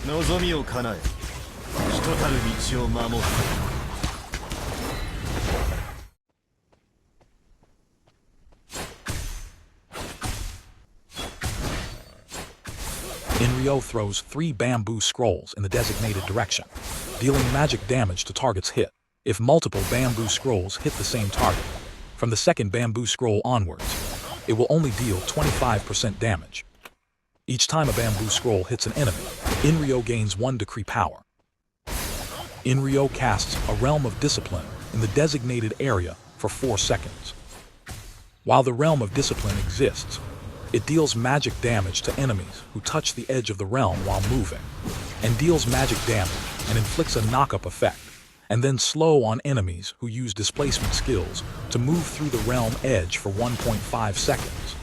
望みを叶え、人たる道を守る。Inryo throws 3 bamboo scrolls in the designated direction, dealing magic damage to targets hit if multiple bamboo scrolls hit the same target. From the second bamboo scroll onwards, it will only deal 25% damage. Each time a bamboo scroll hits an enemy, Inryo gains 1 decree power. Inryo casts a Realm of Discipline in the designated area for 4 seconds. While the Realm of Discipline exists, it deals magic damage to enemies who touch the edge of the realm while moving, and deals magic damage and inflicts a knock-up effect, and then slow on enemies who use displacement skills to move through the realm edge for 1.5 seconds.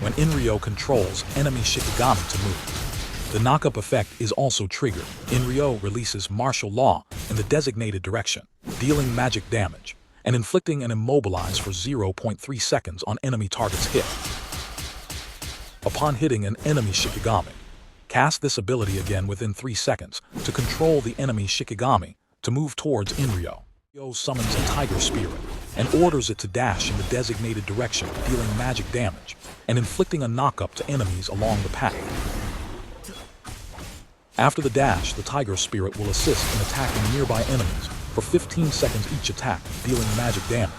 When Inryo controls enemy Shikigami to move, the knock-up effect is also triggered. Inryo releases martial law in the designated direction, dealing magic damage, and inflicting an immobilize for 0.3 seconds on enemy targets hit. Upon hitting an enemy Shikigami, cast this ability again within 3 seconds to control the enemy Shikigami to move towards Inryo. Inryo summons a tiger spirit and orders it to dash in the designated direction, dealing magic damage and inflicting a knock-up to enemies along the path. After the dash, the tiger spirit will assist in attacking nearby enemies for 15 seconds each attack, dealing magic damage.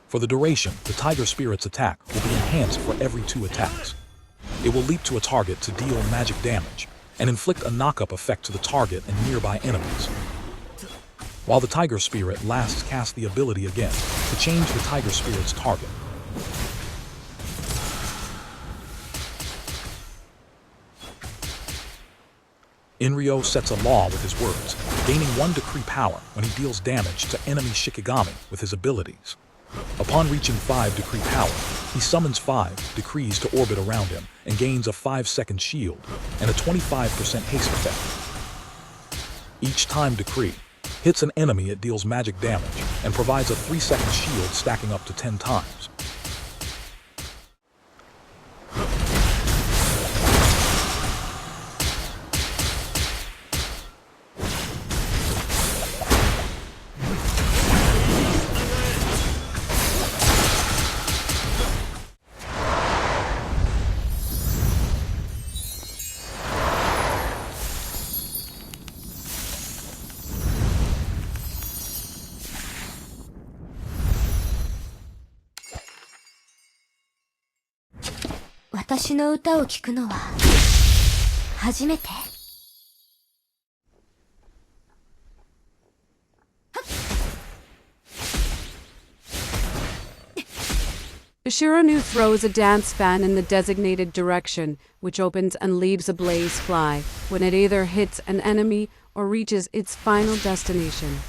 For the duration, the tiger spirit's attack will be enhanced for every 2 attacks. It will leap to a target to deal magic damage and inflict a knock-up effect to the target and nearby enemies. While the tiger spirit lasts, cast the ability again to change the tiger spirit's target. Inryo sets a law with his words, gaining 1 decree power when he deals damage to enemy Shikigami with his abilities. Upon reaching 5 decree power, he summons 5 decrees to orbit around him and gains a 5-second shield and a 25% haste effect. Each time decree hits an enemy, it deals magic damage and provides a 3-second shield stacking up to 10 times. Watashi no uta o kiku no wa hajimete. Shiranu throws a dance fan in the designated direction, which opens and leaves a blaze fly when it either hits an enemy or reaches its final destination,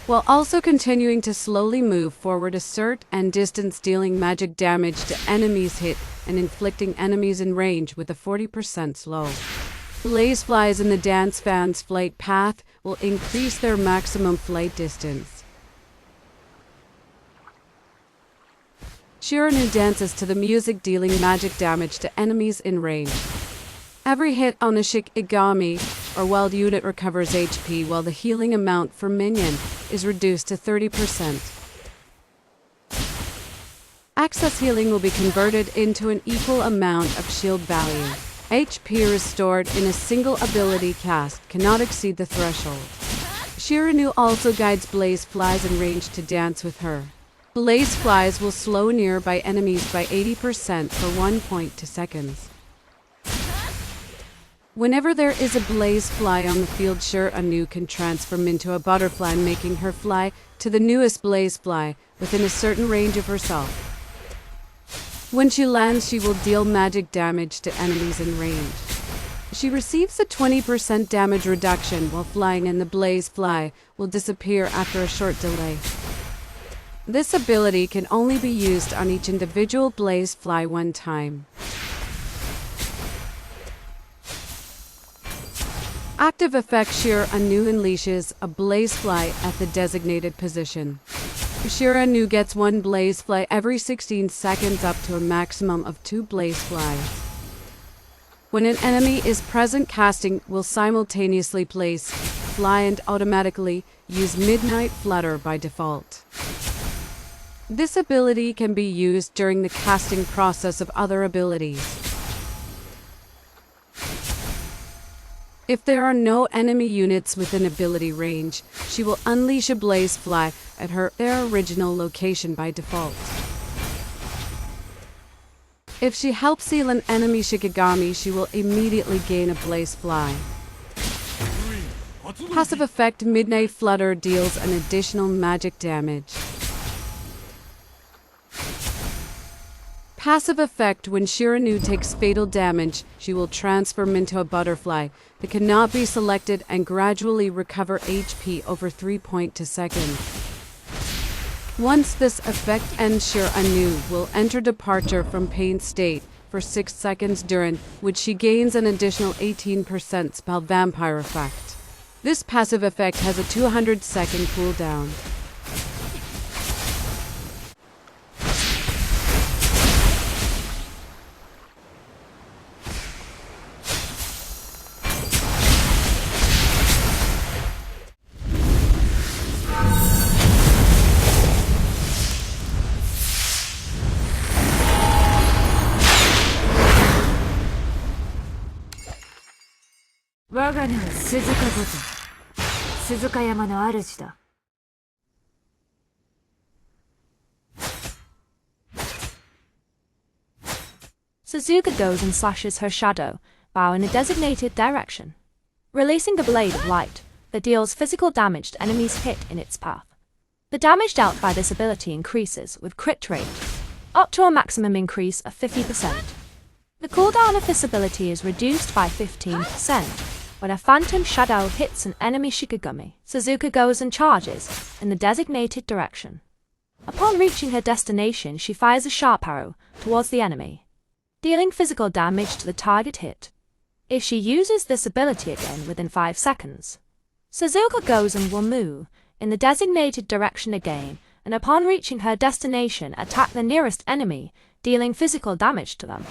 while also continuing to slowly move forward a certain distance, dealing magic damage to enemies hit and inflicting enemies in range with a 40% slow. Blaze flies in the dance fan's flight path will increase their maximum flight distance. Shiranu dances to the music, dealing magic damage to enemies in range. Every hit on a Shikigami or wild unit recovers HP, while the healing amount for minion is reduced to 30%. Access healing will be converted into an equal amount of shield value. HP restored in a single ability cast cannot exceed the threshold. Shiranu also guides blaze flies in range to dance with her. Blaze flies will slow nearby enemies by 80% for 1.2 seconds. Whenever there is a blaze fly on the field, Shiranu can transform into a butterfly, making her fly to the newest blaze fly within a certain range of herself. When she lands, she will deal magic damage to enemies in range. She receives a 20% damage reduction while flying, and the blaze fly will disappear after a short delay. This ability can only be used on each individual blaze fly one time. Active effect: Shiranu unleashes a blaze fly at the designated position. Shiranu gets 1 blaze fly every 16 seconds, up to a maximum of 2 blaze flies. When an enemy is present, casting will simultaneously place fly and automatically use Midnight Flutter by default. This ability can be used during the casting process of other abilities. If there are no enemy units within ability range, she will unleash a Blaze Fly at their original location by default. If she helps heal an enemy Shikigami, she will immediately gain a Blaze Fly. Passive effect Midnight Flutter deals an additional magic damage. Passive effect when Shiranu takes fatal damage, she will transform into a butterfly that cannot be selected and gradually recover HP over 3.2 seconds. Once this effect ends, Shiranu will enter departure from pain state for 6 seconds, during which she gains an additional 18% spell vampire effect. This passive effect has a 200-second cooldown. Suzuka goes and slashes her shadow bow in a designated direction, releasing a blade of light that deals physical damage to enemies hit in its path. The damage dealt by this ability increases with crit rate, up to a maximum increase of 50%. The cooldown of this ability is reduced by 15% when a phantom shadow hits an enemy Shikigami. Suzuka goes and charges in the designated direction. Upon reaching her destination, she fires a sharp arrow towards the enemy, dealing physical damage to the target hit. If she uses this ability again within 5 seconds, Suzuka goes and will move in the designated direction again, and upon reaching her destination, attack the nearest enemy, dealing physical damage to them.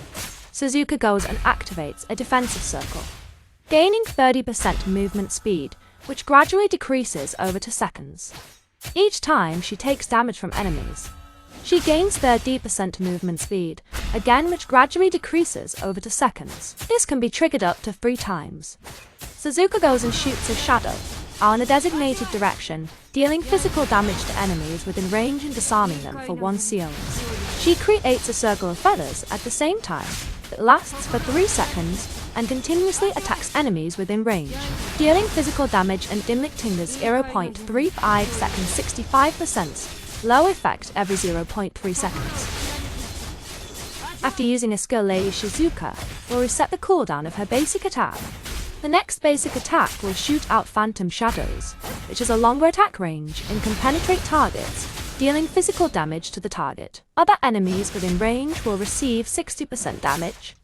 Suzuka goes and activates a defensive circle, gaining 30% movement speed, which gradually decreases over 2 seconds. Each time she takes damage from enemies, she gains 30% movement speed, again which gradually decreases over 2 seconds. This can be triggered up to 3 times. Suzuka goes and shoots a shadow in a designated direction, dealing physical damage to enemies within range and disarming them for 1 series. She creates a circle of feathers at the same time that lasts for 3 seconds and continuously attacks enemies within range, dealing physical damage and inflicting the 0.35 seconds 65% low effect every 0.3 seconds. After using a skill, Lady Shizuka will reset the cooldown of her basic attack. The next basic attack will shoot out phantom shadows, which has a longer attack range and can penetrate targets, dealing physical damage to the target. Other enemies within range will receive 60% damage.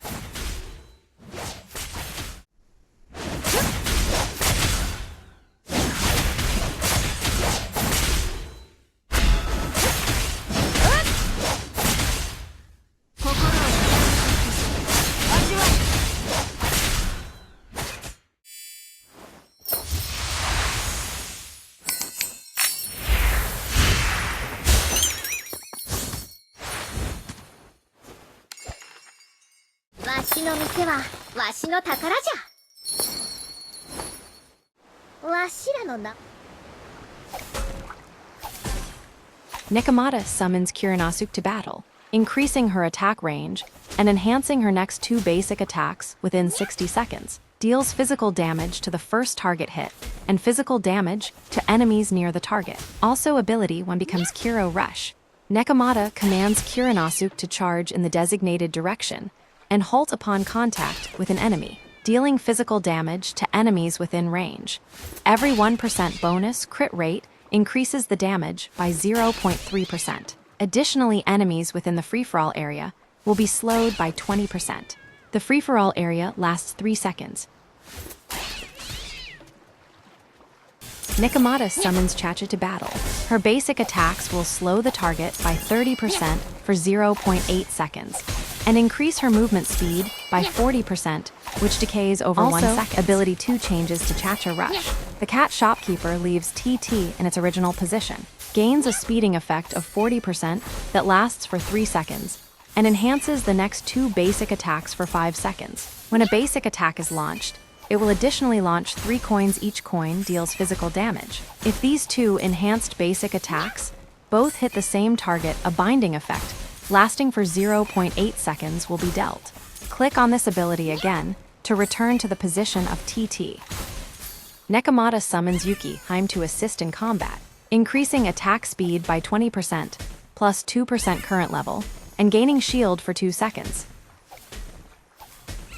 Nekomata summons Kirinasuke to battle, increasing her attack range and enhancing her next 2 basic attacks within 60 seconds, deals physical damage to the first target hit, and physical damage to enemies near the target. Also ability when becomes Kiro Rush. Nekomata commands Kirinasuke to charge in the designated direction and halt upon contact with an enemy, dealing physical damage to enemies within range. Every 1% bonus crit rate increases the damage by 0.3%. Additionally, enemies within the free-for-all area will be slowed by 20%. The free-for-all area lasts 3 seconds. Nekomata summons Chacha to battle. Her basic attacks will slow the target by 30% for 0.8 seconds. and increase her movement speed by 40%, which decays over 1 second. Ability 2 changes to Cha-Cha Rush. The cat shopkeeper leaves TT in its original position, gains a speeding effect of 40% that lasts for 3 seconds, and enhances the next 2 basic attacks for 5 seconds. When a basic attack is launched, it will additionally launch 3 coins. Each coin deals physical damage. If these 2 enhanced basic attacks both hit the same target, a binding effect lasting for 0.8 seconds will be dealt. Click on this ability again to return to the position of TT. Nekomata summons Yuki-Heim to assist in combat, increasing attack speed by 20%, plus 2% current level, and gaining shield for 2 seconds.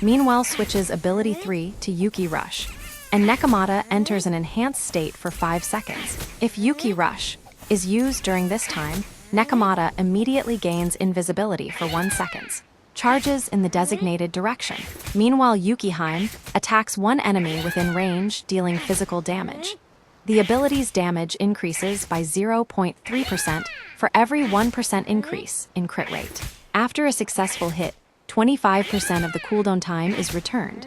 Meanwhile switches ability 3 to Yuki Rush, and Nekomata enters an enhanced state for 5 seconds. If Yuki Rush is used during this time, Nekomata immediately gains invisibility for 1 second. Charges in the designated direction. Meanwhile, Yuki-Heim attacks one enemy within range, dealing physical damage. The ability's damage increases by 0.3% for every 1% increase in crit rate. After a successful hit, 25% of the cooldown time is returned.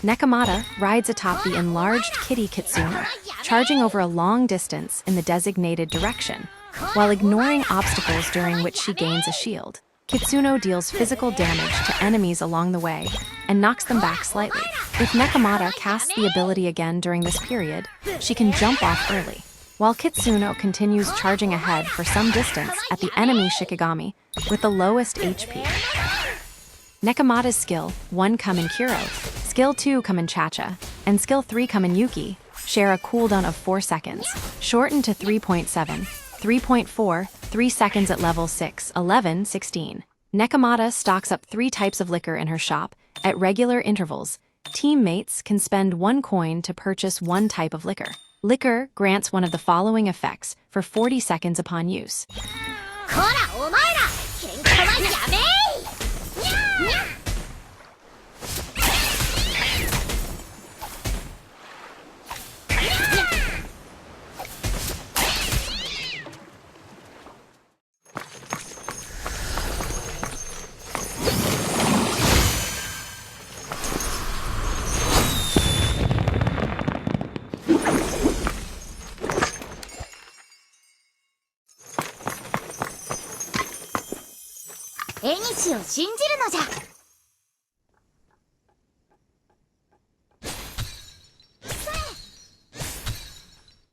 Nekomata rides atop the enlarged kitty Kitsuno, charging over a long distance in the designated direction, while ignoring obstacles during which she gains a shield. Kitsuno deals physical damage to enemies along the way and knocks them back slightly. If Nekomata casts the ability again during this period, she can jump off early, while Kitsuno continues charging ahead for some distance at the enemy Shikigami with the lowest HP. Nekomata's skill 1 Kamen Kuro, skill 2 Kamen Cha-Cha, and skill 3 Kamen Yuki share a cooldown of 4 seconds, shortened to 3.7, 3.4, 3 seconds at level 6, 11, 16. Nekomata stocks up 3 types of liquor in her shop at regular intervals. Teammates can spend 1 coin to purchase 1 type of liquor. Liquor grants one of the following effects for 40 seconds upon use.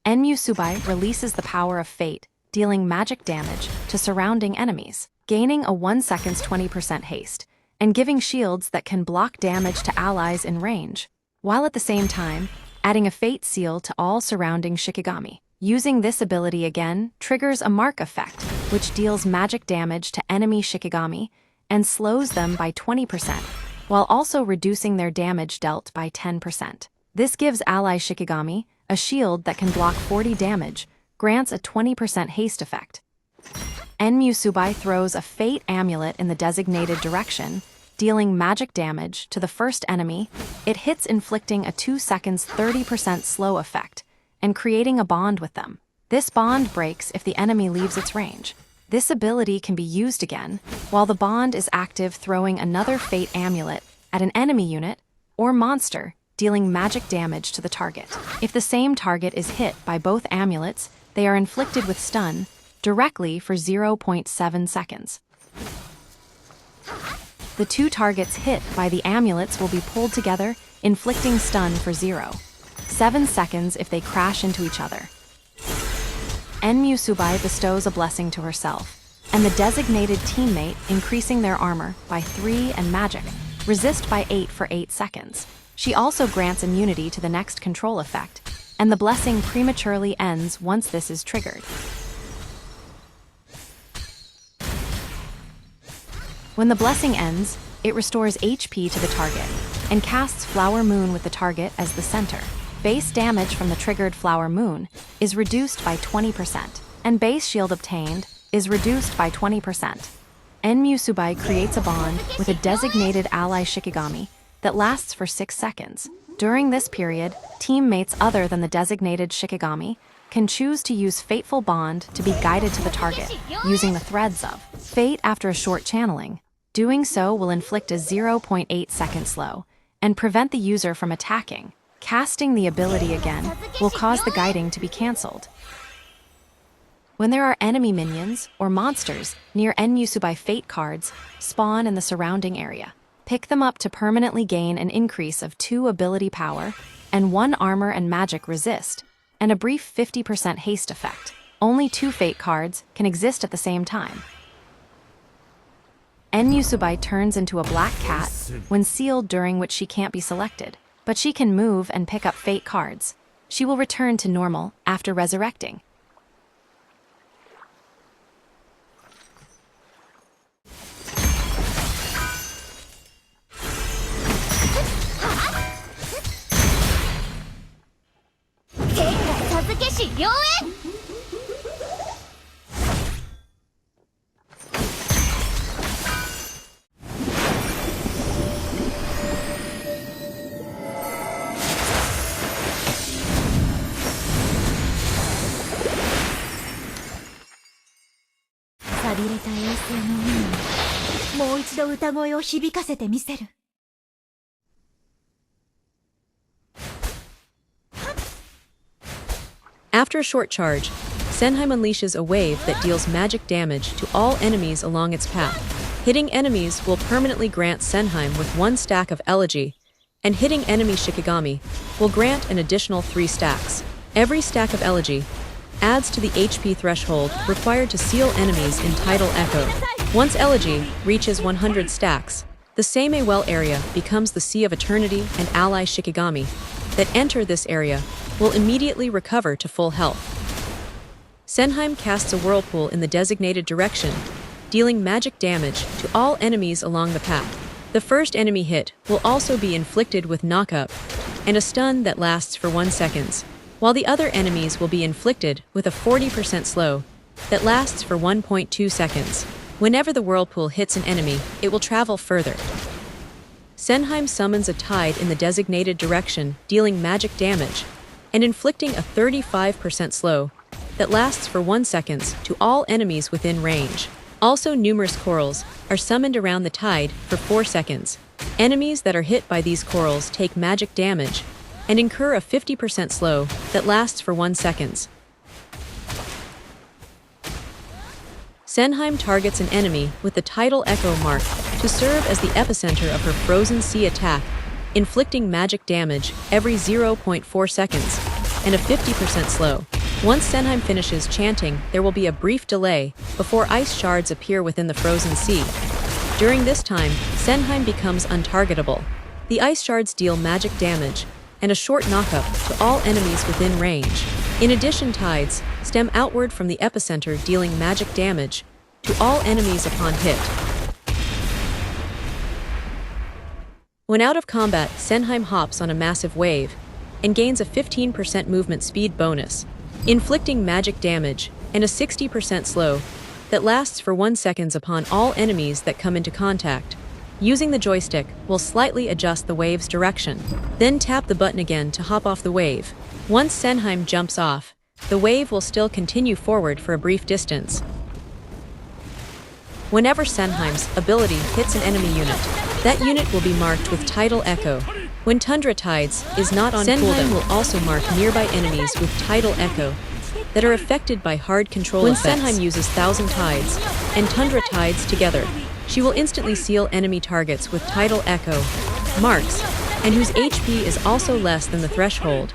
Onmyoji releases the power of fate, dealing magic damage to surrounding enemies, gaining a 1 second's 20% haste, and giving shields that can block damage to allies in range, while at the same time adding a fate seal to all surrounding Shikigami. Using this ability again triggers a mark effect, which deals magic damage to enemy Shikigami and slows them by 20%, while also reducing their damage dealt by 10%. This gives ally Shikigami a shield that can block 40 damage, grants a 20% haste effect. Onmyoji throws a fate amulet in the designated direction, dealing magic damage to the first enemy. It hits, inflicting a 2 seconds 30% slow effect, and creating a bond with them. This bond breaks if the enemy leaves its range. This ability can be used again while the bond is active, throwing another fate amulet at an enemy unit or monster, dealing magic damage to the target. If the same target is hit by both amulets, they are inflicted with stun directly for 0.7 seconds. The 2 targets hit by the amulets will be pulled together, inflicting stun for 0.7 seconds if they crash into each other. Onmyoji bestows a blessing to herself and the designated teammate, increasing their armor by 3 and magic resist by 8 for 8 seconds. She also grants immunity to the next control effect, and the blessing prematurely ends once this is triggered. When the blessing ends, it restores HP to the target and casts Flower Moon with the target as the center. Base damage from the triggered Flower Moon is reduced by 20%, and base shield obtained is reduced by 20%. Onmyoji creates a bond with a designated ally Shikigami that lasts for 6 seconds. During this period, teammates other than the designated Shikigami can choose to use Fateful Bond to be guided to the target, using the threads of Fate after a short channeling. Doing so will inflict a 0.8-second slow and prevent the user from attacking. Casting the ability again will cause the guiding to be cancelled. When there are enemy minions or monsters near Onmyoji Fate cards, spawn in the surrounding area. Pick them up to permanently gain an increase of 2 ability power and 1 armor and magic resist, and a brief 50% haste effect. Only 2 Fate cards can exist at the same time. Onmyoji turns into a black cat when sealed, during which she can't be selected, but she can move and pick up Fate cards. She will return to normal after resurrecting. After a short charge, Senheim unleashes a wave that deals magic damage to all enemies along its path. Hitting enemies will permanently grant Senheim with 1 stack of Elegy, and hitting enemy Shikigami will grant an additional 3 stacks. Every stack of Elegy adds to the HP threshold required to seal enemies in Tidal Echo. Once Elegy reaches 100 stacks, the Seimei Well area becomes the Sea of Eternity, and ally Shikigami that enter this area will immediately recover to full health. Senheim casts a whirlpool in the designated direction, dealing magic damage to all enemies along the path. The first enemy hit will also be inflicted with knockup and a stun that lasts for 1 second, while the other enemies will be inflicted with a 40% slow that lasts for 1.2 seconds. Whenever the whirlpool hits an enemy, it will travel further. Senheim summons a tide in the designated direction, dealing magic damage and inflicting a 35% slow that lasts for 1 second to all enemies within range. Also, numerous corals are summoned around the tide for 4 seconds. Enemies that are hit by these corals take magic damage and incur a 50% slow that lasts for 1 second. Senheim targets an enemy with the Tidal Echo mark to serve as the epicenter of her Frozen Sea attack, inflicting magic damage every 0.4 seconds and a 50% slow. Once Senheim finishes chanting, there will be a brief delay before ice shards appear within the Frozen Sea. During this time, Senheim becomes untargetable. The ice shards deal magic damage and a short knockup to all enemies within range. In addition, tides stem outward from the epicenter, dealing magic damage to all enemies upon hit. When out of combat, Senheim hops on a massive wave and gains a 15% movement speed bonus, inflicting magic damage and a 60% slow that lasts for 1 second upon all enemies that come into contact. Using the joystick will slightly adjust the wave's direction, then tap the button again to hop off the wave. Once Senheim jumps off, the wave will still continue forward for a brief distance. Whenever Senheim's ability hits an enemy unit, that unit will be marked with Tidal Echo. When Tundra Tides is not on cooldown, will also mark nearby enemies with Tidal Echo that are affected by hard control effects. When Senheim uses Thousand Tides and Tundra Tides together, she will instantly seal enemy targets with Tidal Echo marks, and whose HP is also less than the threshold.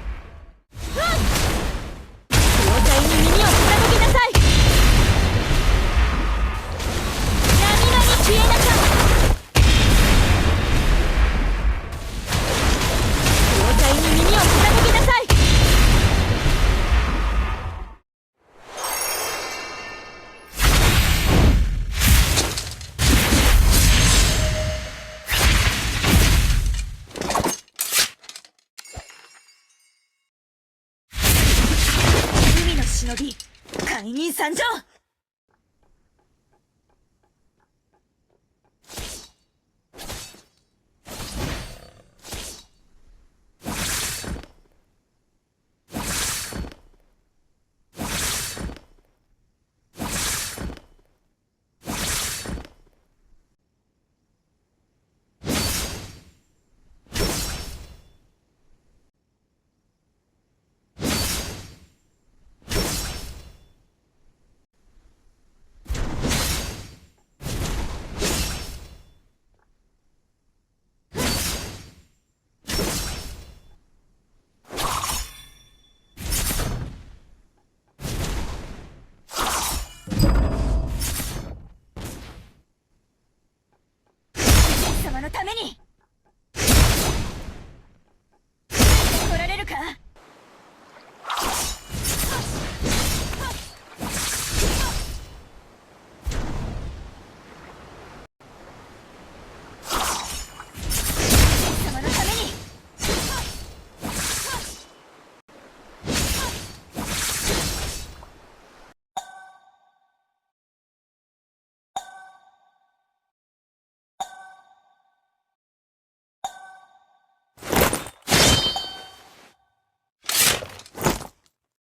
めに